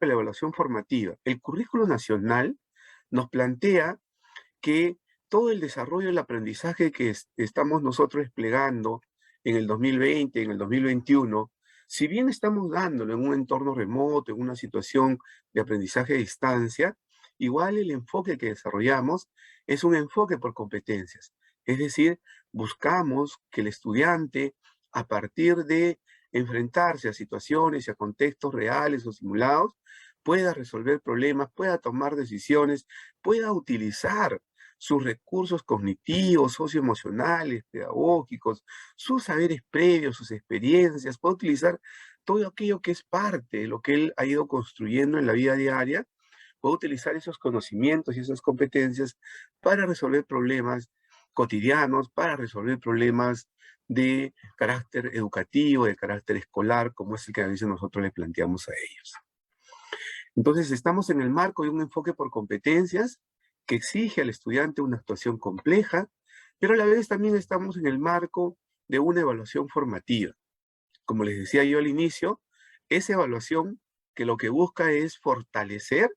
de la evaluación formativa. El currículo nacional nos plantea que todo el desarrollo del aprendizaje que estamos nosotros desplegando en el 2020, en el 2021, si bien estamos dándolo en un entorno remoto, en una situación de aprendizaje a distancia, igual el enfoque que desarrollamos es un enfoque por competencias. Es decir, buscamos que el estudiante, a partir de enfrentarse a situaciones y a contextos reales o simulados, pueda resolver problemas, pueda tomar decisiones, pueda utilizar sus recursos cognitivos, socioemocionales, pedagógicos, sus saberes previos, sus experiencias, puede utilizar todo aquello que es parte de lo que él ha ido construyendo en la vida diaria, puede utilizar esos conocimientos y esas competencias para resolver problemas cotidianos, para resolver problemas de carácter educativo, de carácter escolar, como es el que a veces nosotros le planteamos a ellos. Entonces, estamos en el marco de un enfoque por competencias que exige al estudiante una actuación compleja, pero a la vez también estamos en el marco de una evaluación formativa. Como les decía yo al inicio, esa evaluación que lo que busca es fortalecer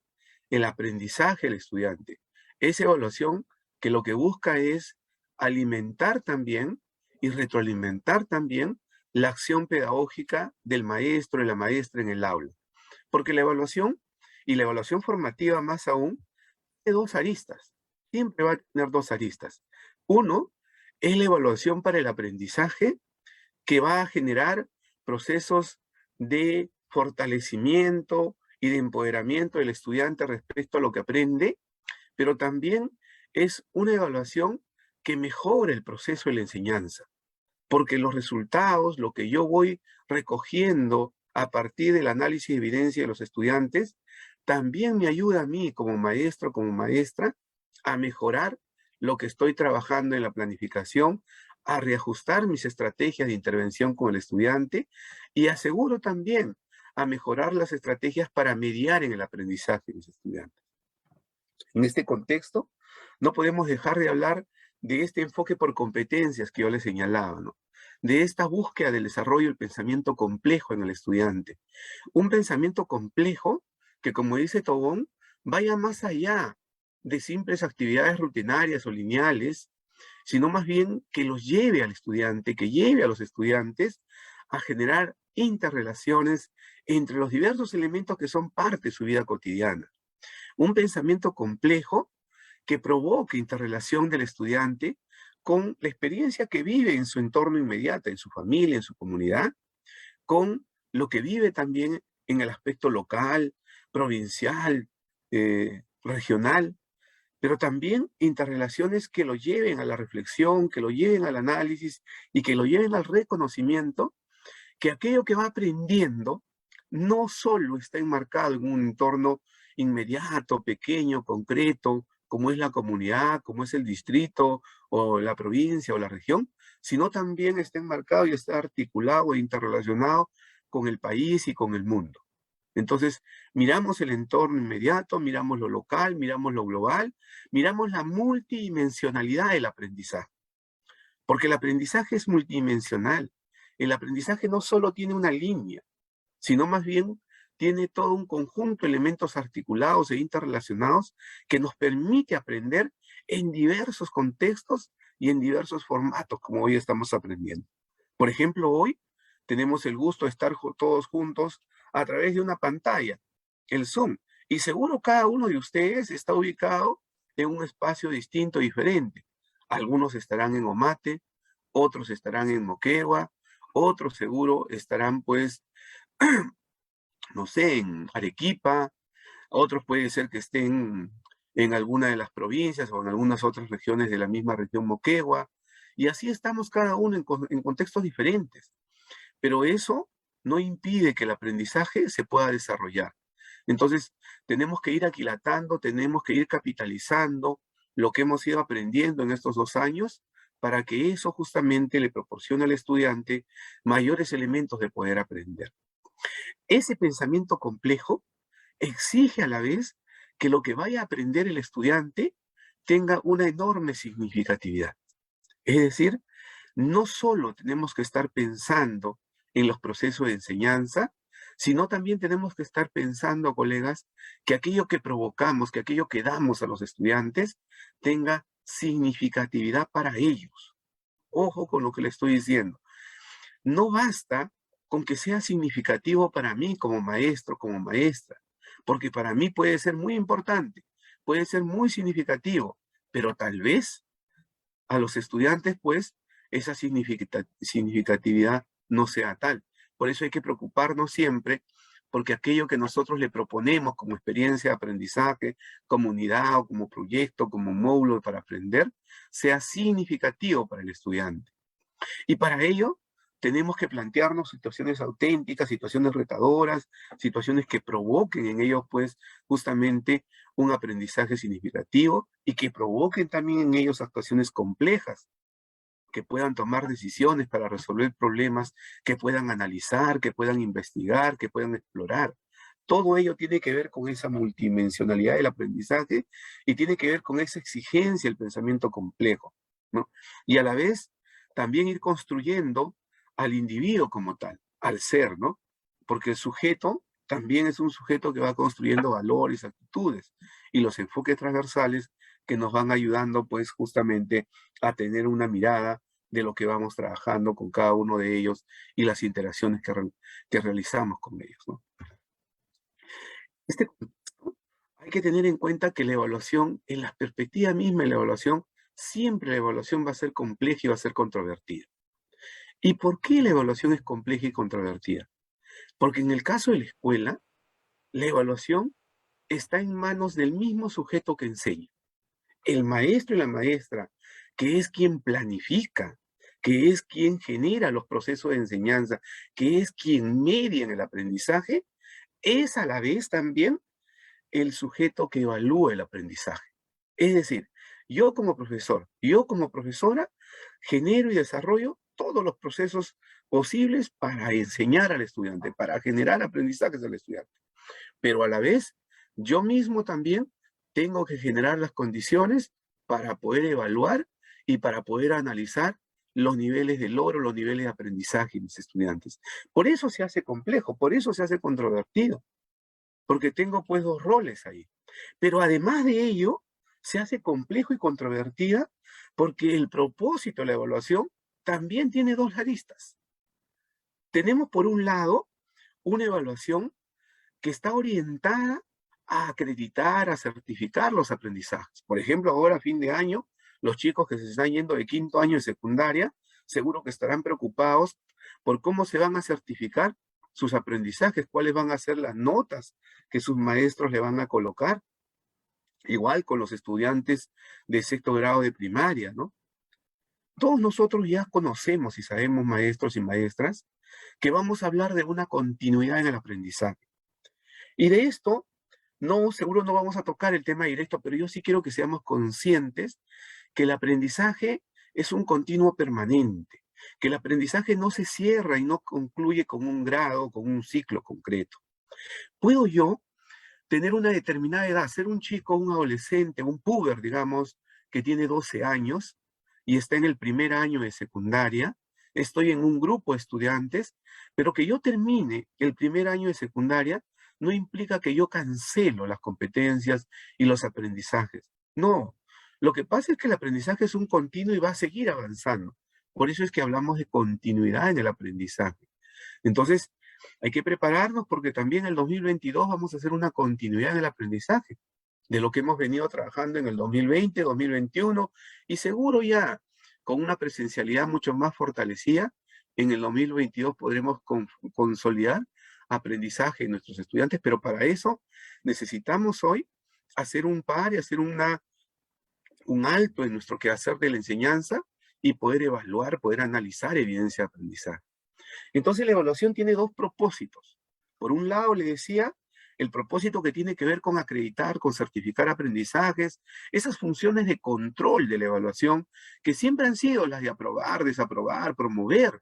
el aprendizaje del estudiante. Esa evaluación que lo que busca es alimentar también y retroalimentar también la acción pedagógica del maestro y la maestra en el aula. Porque la evaluación, y la evaluación formativa más aún, tiene dos aristas. Siempre va a tener dos aristas. Uno es la evaluación para el aprendizaje, que va a generar procesos de fortalecimiento y de empoderamiento del estudiante respecto a lo que aprende, pero también es una evaluación que mejora el proceso de la enseñanza, porque los resultados, lo que yo voy recogiendo a partir del análisis de evidencia de los estudiantes, también me ayuda a mí como maestro, como maestra, a mejorar lo que estoy trabajando en la planificación, a reajustar mis estrategias de intervención con el estudiante y aseguro también a mejorar las estrategias para mediar en el aprendizaje de los estudiantes. En este contexto, no podemos dejar de hablar de este enfoque por competencias que yo les señalaba, ¿no? De esta búsqueda del desarrollo del pensamiento complejo en el estudiante. Un pensamiento complejo que, como dice Tobón, vaya más allá de simples actividades rutinarias o lineales, sino más bien que los lleve al estudiante, que lleve a los estudiantes a generar interrelaciones entre los diversos elementos que son parte de su vida cotidiana. Un pensamiento complejo que provoque interrelación del estudiante con la experiencia que vive en su entorno inmediato, en su familia, en su comunidad, con lo que vive también en el aspecto local, provincial, regional, pero también interrelaciones que lo lleven a la reflexión, que lo lleven al análisis y que lo lleven al reconocimiento que aquello que va aprendiendo no solo está enmarcado en un entorno inmediato, pequeño, concreto, como es la comunidad, como es el distrito, o la provincia, o la región, sino también está enmarcado y está articulado e interrelacionado con el país y con el mundo. Entonces, miramos el entorno inmediato, miramos lo local, miramos lo global, miramos la multidimensionalidad del aprendizaje. Porque el aprendizaje es multidimensional. El aprendizaje no solo tiene una línea, sino más bien tiene todo un conjunto de elementos articulados e interrelacionados que nos permite aprender en diversos contextos y en diversos formatos, como hoy estamos aprendiendo. Por ejemplo, hoy tenemos el gusto de estar todos juntos a través de una pantalla, el Zoom, y seguro cada uno de ustedes está ubicado en un espacio distinto, diferente. Algunos estarán en Omate, otros estarán en Moquegua, otros seguro estarán pues no sé, en Arequipa, otros puede ser que estén en alguna de las provincias o en algunas otras regiones de la misma región Moquegua, y así estamos cada uno en contextos diferentes. Pero eso no impide que el aprendizaje se pueda desarrollar. Entonces, tenemos que ir aquilatando, tenemos que ir capitalizando lo que hemos ido aprendiendo en estos 2 años para que eso justamente le proporcione al estudiante mayores elementos de poder aprender. Ese pensamiento complejo exige a la vez que lo que vaya a aprender el estudiante tenga una enorme significatividad. Es decir, no solo tenemos que estar pensando en los procesos de enseñanza, sino también tenemos que estar pensando, colegas, que aquello que provocamos, que aquello que damos a los estudiantes tenga significatividad para ellos. Ojo con lo que le estoy diciendo. No basta con que sea significativo para mí como maestro, como maestra, porque para mí puede ser muy importante, puede ser muy significativo, pero tal vez a los estudiantes, pues, esa significatividad no sea tal. Por eso hay que preocuparnos siempre porque aquello que nosotros le proponemos como experiencia de aprendizaje, como unidad o como proyecto, como módulo para aprender, sea significativo para el estudiante. Y para ello tenemos que plantearnos situaciones auténticas, situaciones retadoras, situaciones que provoquen en ellos, pues, justamente un aprendizaje significativo y que provoquen también en ellos actuaciones complejas, que puedan tomar decisiones para resolver problemas, que puedan analizar, que puedan investigar, que puedan explorar. Todo ello tiene que ver con esa multidimensionalidad del aprendizaje y tiene que ver con esa exigencia del pensamiento complejo, ¿no? Y a la vez, también ir construyendo al individuo como tal, al ser, ¿no? Porque el sujeto también es un sujeto que va construyendo valores, actitudes y los enfoques transversales que nos van ayudando, pues, justamente a tener una mirada de lo que vamos trabajando con cada uno de ellos y las interacciones que realizamos con ellos, ¿no? Este contexto, hay que tener en cuenta que la evaluación, en la perspectiva misma de la evaluación, siempre la evaluación va a ser compleja y va a ser controvertida. ¿Y por qué la evaluación es compleja y controvertida? Porque en el caso de la escuela, la evaluación está en manos del mismo sujeto que enseña. El maestro y la maestra, que es quien planifica, que es quien genera los procesos de enseñanza, que es quien media en el aprendizaje, es a la vez también el sujeto que evalúa el aprendizaje. Es decir, yo como profesor, yo como profesora, genero y desarrollo todos los procesos posibles para enseñar al estudiante, para generar aprendizajes al estudiante. Pero a la vez, yo mismo también tengo que generar las condiciones para poder evaluar y para poder analizar los niveles de logro, los niveles de aprendizaje de mis estudiantes. Por eso se hace complejo, por eso se hace controvertido, porque tengo pues dos roles ahí. Pero además de ello, se hace complejo y controvertida porque el propósito de la evaluación también tiene dos aristas. Tenemos por un lado una evaluación que está orientada a acreditar, a certificar los aprendizajes. Por ejemplo, ahora a fin de año, los chicos que se están yendo de quinto año de secundaria, seguro que estarán preocupados por cómo se van a certificar sus aprendizajes, cuáles van a ser las notas que sus maestros le van a colocar. Igual con los estudiantes de sexto grado de primaria, ¿no? Todos nosotros ya conocemos y sabemos, maestros y maestras, que vamos a hablar de una continuidad en el aprendizaje. Y de esto, no, seguro no vamos a tocar el tema directo, pero yo sí quiero que seamos conscientes que el aprendizaje es un continuo permanente, que el aprendizaje no se cierra y no concluye con un grado, con un ciclo concreto. ¿Puedo yo tener una determinada edad, ser un chico, un adolescente, un puber, digamos, que tiene 12 años y está en el primer año de secundaria, estoy en un grupo de estudiantes, pero que yo termine el primer año de secundaria no implica que yo cancelo las competencias y los aprendizajes. No, lo que pasa es que el aprendizaje es un continuo y va a seguir avanzando. Por eso es que hablamos de continuidad en el aprendizaje. Entonces, hay que prepararnos porque también en el 2022 vamos a hacer una continuidad del aprendizaje, de lo que hemos venido trabajando en el 2020, 2021 y seguro ya con una presencialidad mucho más fortalecida, en el 2022 podremos consolidar aprendizaje en nuestros estudiantes, pero para eso necesitamos hoy hacer un par y hacer un alto en nuestro quehacer de la enseñanza y poder evaluar, poder analizar evidencia de aprendizaje. Entonces la evaluación tiene dos propósitos. Por un lado, le decía, el propósito que tiene que ver con acreditar, con certificar aprendizajes, esas funciones de control de la evaluación que siempre han sido las de aprobar, desaprobar, promover.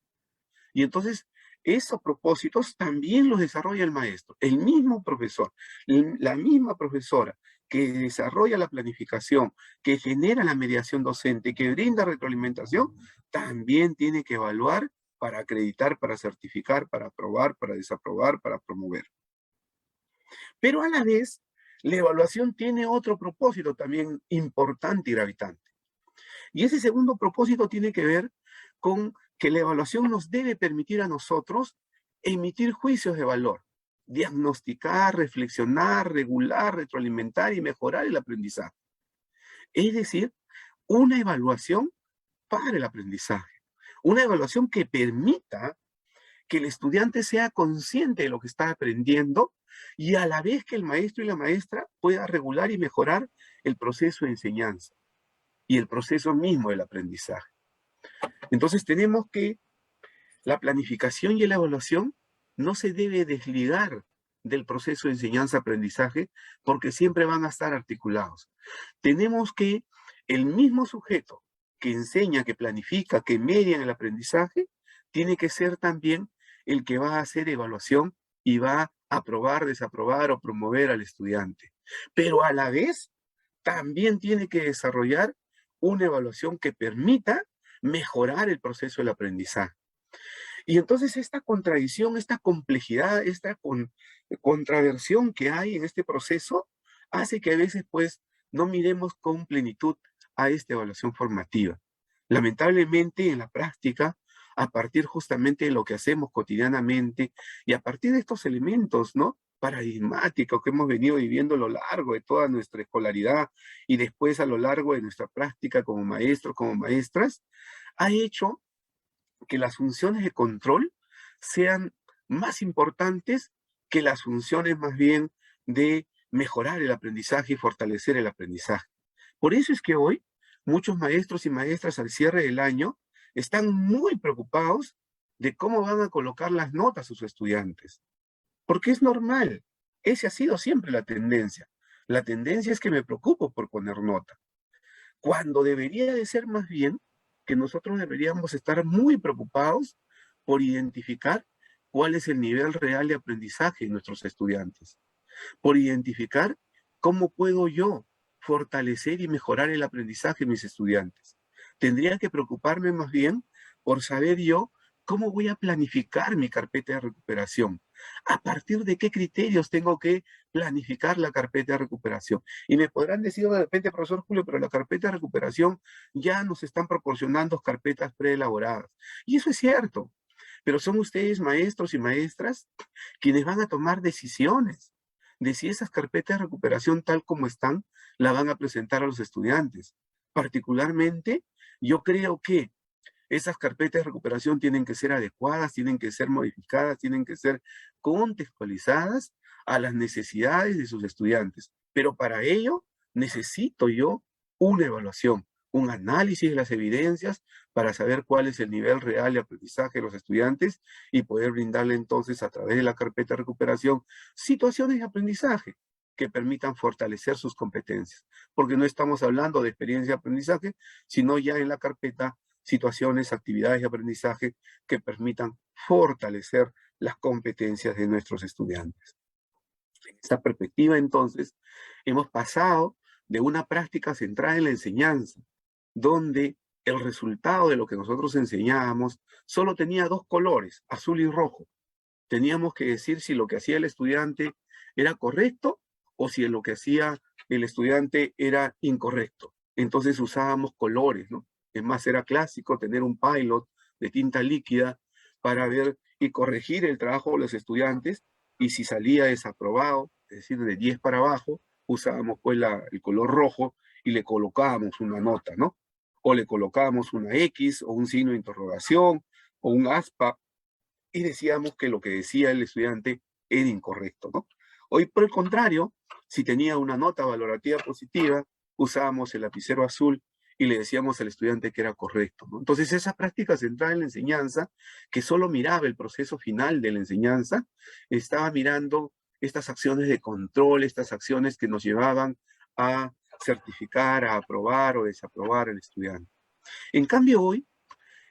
Y entonces esos propósitos también los desarrolla el maestro, el mismo profesor, la misma profesora que desarrolla la planificación, que genera la mediación docente, que brinda retroalimentación, también tiene que evaluar para acreditar, para certificar, para aprobar, para desaprobar, para promover. Pero a la vez, la evaluación tiene otro propósito también importante y gravitante. Y ese segundo propósito tiene que ver con que la evaluación nos debe permitir a nosotros emitir juicios de valor, diagnosticar, reflexionar, regular, retroalimentar y mejorar el aprendizaje. Es decir, una evaluación para el aprendizaje. Una evaluación que permita que el estudiante sea consciente de lo que está aprendiendo y a la vez que el maestro y la maestra pueda regular y mejorar el proceso de enseñanza y el proceso mismo del aprendizaje. Entonces tenemos que la planificación y la evaluación no se debe desligar del proceso de enseñanza-aprendizaje porque siempre van a estar articulados. Tenemos que el mismo sujeto que enseña, que planifica, que media en el aprendizaje, tiene que ser también el que va a hacer evaluación y va a aprobar, desaprobar o promover al estudiante. Pero a la vez, también tiene que desarrollar una evaluación que permita mejorar el proceso del aprendizaje. Y entonces esta contradicción, esta complejidad, esta contraversión que hay en este proceso hace que a veces pues no miremos con plenitud a esta evaluación formativa. Lamentablemente en la práctica, a partir justamente de lo que hacemos cotidianamente y a partir de estos elementos, ¿no?, paradigmáticos que hemos venido viviendo a lo largo de toda nuestra escolaridad y después a lo largo de nuestra práctica como maestros, como maestras, ha hecho que las funciones de control sean más importantes que las funciones más bien de mejorar el aprendizaje y fortalecer el aprendizaje. Por eso es que hoy muchos maestros y maestras al cierre del año están muy preocupados de cómo van a colocar las notas a sus estudiantes. Porque es normal, esa ha sido siempre la tendencia. La tendencia es que me preocupo por poner nota, cuando debería de ser más bien que nosotros deberíamos estar muy preocupados por identificar cuál es el nivel real de aprendizaje de nuestros estudiantes, por identificar cómo puedo yo fortalecer y mejorar el aprendizaje de mis estudiantes. Tendría que preocuparme más bien por saber yo cómo voy a planificar mi carpeta de recuperación, a partir de qué criterios tengo que planificar la carpeta de recuperación. Y me podrán decir de repente, profesor Julio, pero la carpeta de recuperación ya nos están proporcionando carpetas preelaboradas. Y eso es cierto, pero son ustedes, maestros y maestras, quienes van a tomar decisiones de si esas carpetas de recuperación tal como están, la van a presentar a los estudiantes. Particularmente, yo creo que esas carpetas de recuperación tienen que ser adecuadas, tienen que ser modificadas, tienen que ser contextualizadas a las necesidades de sus estudiantes. Pero para ello necesito yo una evaluación, un análisis de las evidencias para saber cuál es el nivel real de aprendizaje de los estudiantes y poder brindarle entonces a través de la carpeta de recuperación situaciones de aprendizaje que permitan fortalecer sus competencias. Porque no estamos hablando de experiencia de aprendizaje, sino ya en la carpeta situaciones, actividades de aprendizaje que permitan fortalecer las competencias de nuestros estudiantes. En esta perspectiva, entonces, hemos pasado de una práctica centrada en la enseñanza, donde el resultado de lo que nosotros enseñábamos solo tenía dos colores, azul y rojo. Teníamos que decir si lo que hacía el estudiante era correcto o si lo que hacía el estudiante era incorrecto. Entonces usábamos colores, ¿no? Es más, era clásico tener un pilot de tinta líquida para ver y corregir el trabajo de los estudiantes, y si salía desaprobado, es decir, de 10 para abajo, usábamos pues el color rojo y le colocábamos una nota, ¿no? O le colocábamos una X o un signo de interrogación o un aspa y decíamos que lo que decía el estudiante era incorrecto, ¿no? Hoy, por el contrario, si tenía una nota valorativa positiva, usábamos el lapicero azul y le decíamos al estudiante que era correcto, ¿no? Entonces, esa práctica centrada en la enseñanza, que solo miraba el proceso final de la enseñanza, estaba mirando estas acciones de control, estas acciones que nos llevaban a certificar, a aprobar o desaprobar al estudiante. En cambio, hoy,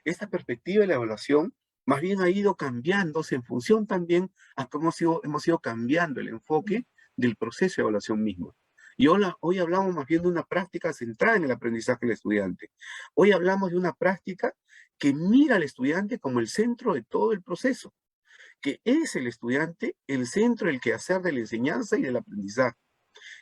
esta perspectiva de la evaluación más bien ha ido cambiándose en función también a cómo hemos ido cambiando el enfoque del proceso de evaluación mismo. Y hoy hablamos más bien de una práctica centrada en el aprendizaje del estudiante. Hoy hablamos de una práctica que mira al estudiante como el centro de todo el proceso, que es el estudiante el centro del quehacer de la enseñanza y del aprendizaje,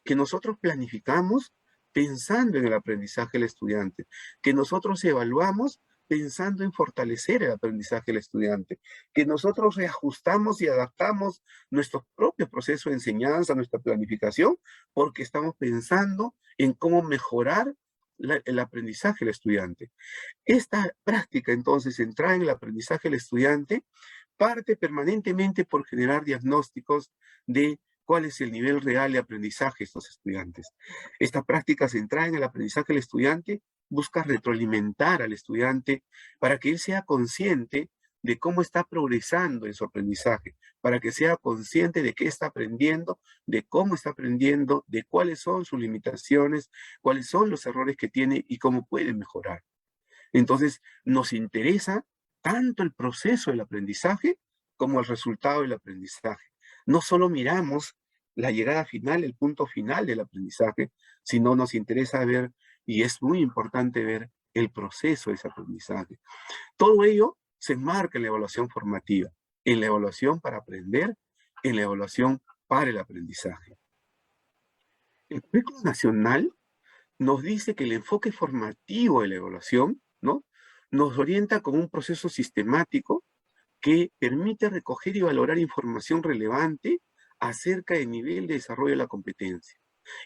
que nosotros planificamos pensando en el aprendizaje del estudiante, que nosotros evaluamos pensando en fortalecer el aprendizaje del estudiante, que nosotros reajustamos y adaptamos nuestro propio proceso de enseñanza, nuestra planificación, porque estamos pensando en cómo mejorar el aprendizaje del estudiante. Esta práctica, entonces, centrada en el aprendizaje del estudiante, parte permanentemente por generar diagnósticos de cuál es el nivel real de aprendizaje de estos estudiantes. Esta práctica centrada en el aprendizaje del estudiante busca retroalimentar al estudiante para que él sea consciente de cómo está progresando en su aprendizaje, para que sea consciente de qué está aprendiendo, de cómo está aprendiendo, de cuáles son sus limitaciones, cuáles son los errores que tiene y cómo puede mejorar. Entonces, nos interesa tanto el proceso del aprendizaje como el resultado del aprendizaje. No solo miramos la llegada final, el punto final del aprendizaje, sino nos interesa ver, y es muy importante ver, el proceso de ese aprendizaje. Todo ello se enmarca en la evaluación formativa, en la evaluación para aprender, en la evaluación para el aprendizaje. El currículo nacional nos dice que el enfoque formativo de la evaluación, ¿no?, nos orienta como un proceso sistemático que permite recoger y valorar información relevante acerca del nivel de desarrollo de la competencia.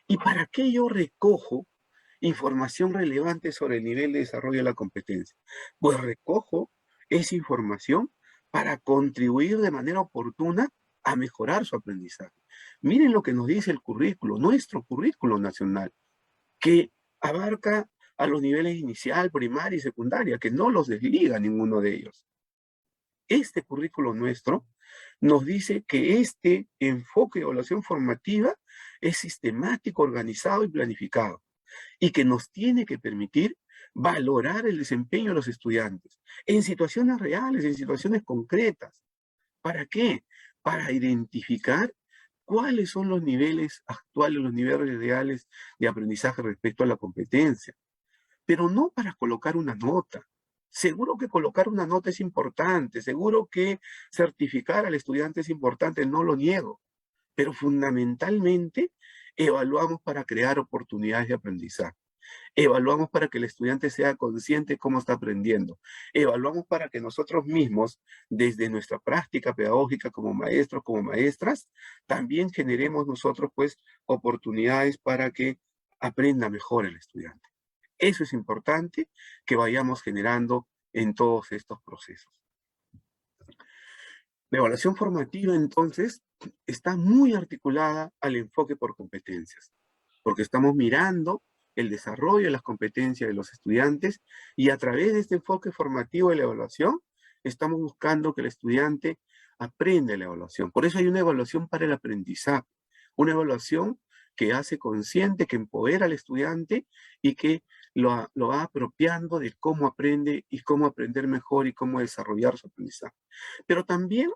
¿Y para qué yo recojo información relevante sobre el nivel de desarrollo de la competencia? Pues recojo esa información para contribuir de manera oportuna a mejorar su aprendizaje. Miren lo que nos dice el currículo, nuestro currículo nacional, que abarca a los niveles inicial, primaria y secundaria, que no los desliga ninguno de ellos. Este currículo nuestro nos dice que este enfoque de evaluación formativa es sistemático, organizado y planificado, y que nos tiene que permitir valorar el desempeño de los estudiantes en situaciones reales, en situaciones concretas. ¿Para qué? Para identificar cuáles son los niveles actuales, los niveles reales de aprendizaje respecto a la competencia, pero no para colocar una nota. Seguro que colocar una nota es importante, seguro que certificar al estudiante es importante, no lo niego, pero fundamentalmente evaluamos para crear oportunidades de aprendizaje. Evaluamos para que el estudiante sea consciente de cómo está aprendiendo. Evaluamos para que nosotros mismos, desde nuestra práctica pedagógica como maestros, como maestras, también generemos nosotros, pues, oportunidades para que aprenda mejor el estudiante. Eso es importante que vayamos generando en todos estos procesos. La evaluación formativa, entonces, está muy articulada al enfoque por competencias, porque estamos mirando el desarrollo de las competencias de los estudiantes y a través de este enfoque formativo de la evaluación, estamos buscando que el estudiante aprenda la evaluación. Por eso hay una evaluación para el aprendizaje, una evaluación que hace consciente, que empodera al estudiante y que lo va apropiando de cómo aprende y cómo aprender mejor y cómo desarrollar su aprendizaje. Pero también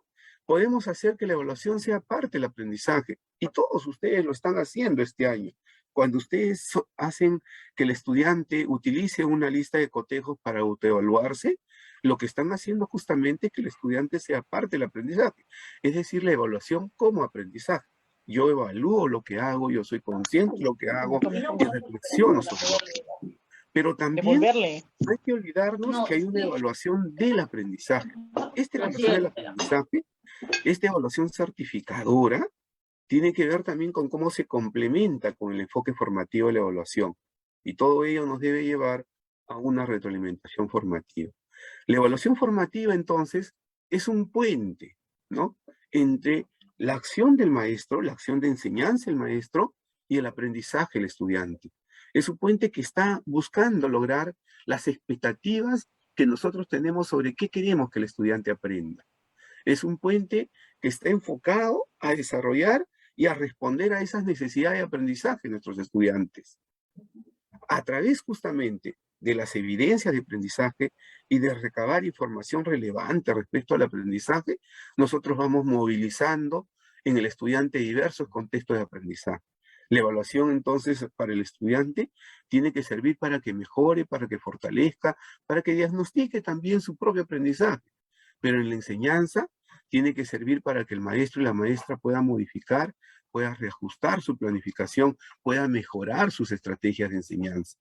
podemos hacer que la evaluación sea parte del aprendizaje y todos ustedes lo están haciendo este año. Cuando ustedes hacen que el estudiante utilice una lista de cotejos para autoevaluarse, lo que están haciendo justamente es que el estudiante sea parte del aprendizaje, es decir, la evaluación como aprendizaje. Yo evalúo lo que hago, yo soy consciente de lo que hago y reflexiono sobre lo que hago. Pero también no hay que olvidarnos que hay una evaluación del aprendizaje. Esta evaluación del aprendizaje, esta evaluación certificadora, tiene que ver también con cómo se complementa con el enfoque formativo de la evaluación. Y todo ello nos debe llevar a una retroalimentación formativa. La evaluación formativa, entonces, es un puente, ¿no?, entre la acción del maestro, la acción de enseñanza del maestro y el aprendizaje del estudiante. Es un puente que está buscando lograr las expectativas que nosotros tenemos sobre qué queremos que el estudiante aprenda. Es un puente que está enfocado a desarrollar y a responder a esas necesidades de aprendizaje de nuestros estudiantes. A través justamente de las evidencias de aprendizaje y de recabar información relevante respecto al aprendizaje, nosotros vamos movilizando en el estudiante diversos contextos de aprendizaje. La evaluación, entonces, para el estudiante tiene que servir para que mejore, para que fortalezca, para que diagnostique también su propio aprendizaje. Pero en la enseñanza tiene que servir para que el maestro y la maestra puedan modificar, puedan reajustar su planificación, puedan mejorar sus estrategias de enseñanza.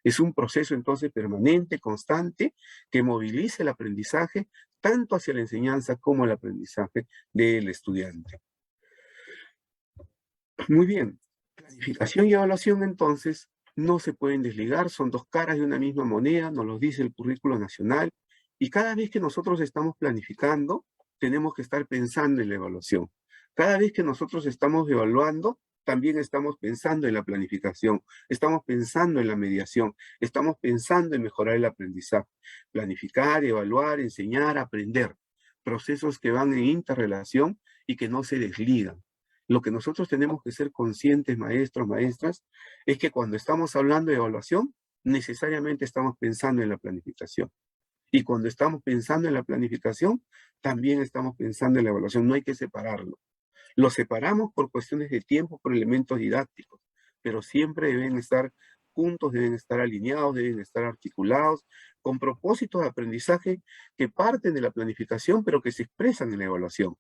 Es un proceso entonces permanente, constante, que moviliza el aprendizaje tanto hacia la enseñanza como el aprendizaje del estudiante. Muy bien, planificación y evaluación entonces no se pueden desligar, son dos caras de una misma moneda, nos lo dice el currículo nacional, y cada vez que nosotros estamos planificando, tenemos que estar pensando en la evaluación. Cada vez que nosotros estamos evaluando, también estamos pensando en la planificación, estamos pensando en la mediación, estamos pensando en mejorar el aprendizaje. Planificar, evaluar, enseñar, aprender. Procesos que van en interrelación y que no se desligan. Lo que nosotros tenemos que ser conscientes, maestros, maestras, es que cuando estamos hablando de evaluación, necesariamente estamos pensando en la planificación. Y cuando estamos pensando en la planificación, también estamos pensando en la evaluación. No hay que separarlo. Lo separamos por cuestiones de tiempo, por elementos didácticos, pero siempre deben estar juntos, deben estar alineados, deben estar articulados, con propósitos de aprendizaje que parten de la planificación, pero que se expresan en la evaluación.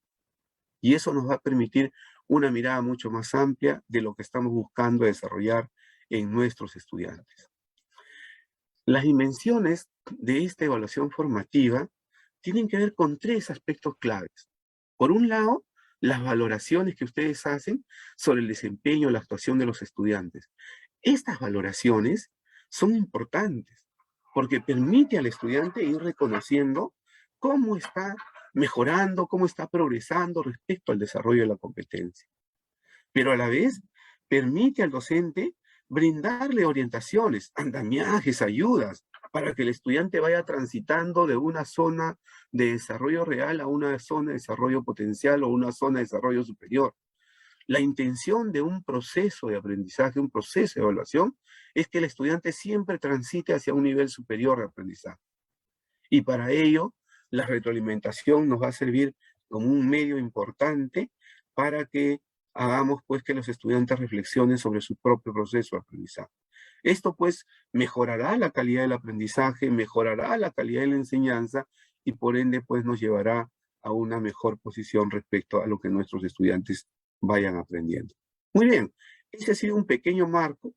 Y eso nos va a permitir una mirada mucho más amplia de lo que estamos buscando desarrollar en nuestros estudiantes. Las dimensiones de esta evaluación formativa tienen que ver con tres aspectos claves. Por un lado, las valoraciones que ustedes hacen sobre el desempeño, la actuación de los estudiantes. Estas valoraciones son importantes porque permite al estudiante ir reconociendo cómo está mejorando, cómo está progresando respecto al desarrollo de la competencia. Pero a la vez permite al docente brindarle orientaciones, andamiajes, ayudas, para que el estudiante vaya transitando de una zona de desarrollo real a una zona de desarrollo potencial o una zona de desarrollo superior. La intención de un proceso de aprendizaje, un proceso de evaluación, es que el estudiante siempre transite hacia un nivel superior de aprendizaje. Y para ello, la retroalimentación nos va a servir como un medio importante para que hagamos pues que los estudiantes reflexionen sobre su propio proceso de aprendizaje. Esto pues mejorará la calidad del aprendizaje, mejorará la calidad de la enseñanza y por ende pues nos llevará a una mejor posición respecto a lo que nuestros estudiantes vayan aprendiendo. Muy bien, ese ha sido un pequeño marco